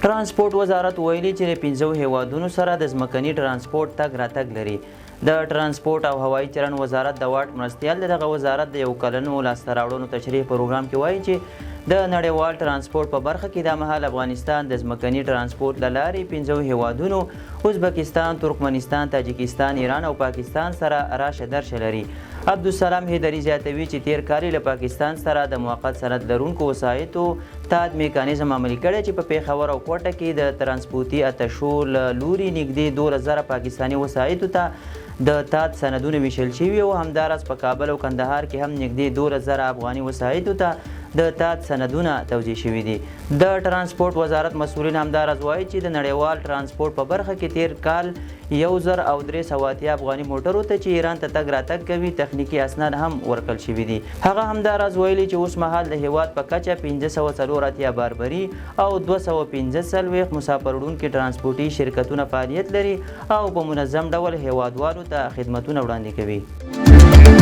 ترانسپورټ وزارت ویلي چې له 15 هیوادونو سره د ځمکني ترانسپورټ تګ راتګ لري. د ټرانسپورټ او هوایي چلند وزارت د واټ مرستیال دغه وزارت د یو کلنو لاسته راوړنو تشریح پروګرام کې وایي چې د نړیوال ترانسپورټ په برخه کې د مهال افغانستان د ځمکني ترانسپورټ له لارې 15 هیوادونو ازبکستان، ترکمنستان، تاجکستان، ایران او پاکستان سره راشه درشه لري. عبدالسلام هیدري زیاتوي چې تیر کال له پاکستان سره د موقت سند لرونکو وسایطو تاد میکانیزم عملي کړی چې په پیښور او کوټه کې د ترانسپورتي اتشو له لوري نږدې 2000 پاکستاني وسایطو ته د تاد سندونه ویشل شوي او همداراز په کابل او کندهار کې هم نږدې 2000 افغاني وسایطو ته د تاد سندونه توزیع شوي دي. د ټرانسپورټ وزارت مسؤلین همداراز وایي چې د نړیوال ترانسپورټ په برخه کې تیر کال 1380 افغاني موټرو ته چې ایران ته تګ راتګ کوي تخنیکي اسناد هم ورکړل شوي دي. هغه همداراز ویلي چې اوس مهال د هیواد په کچه 584 باربري او 215 مسافر وړونکي ترانسپورټي شرکتونه فعالیت لري او په منظم ډول هیوادوالو ته خدمتونه وړاندې کوي.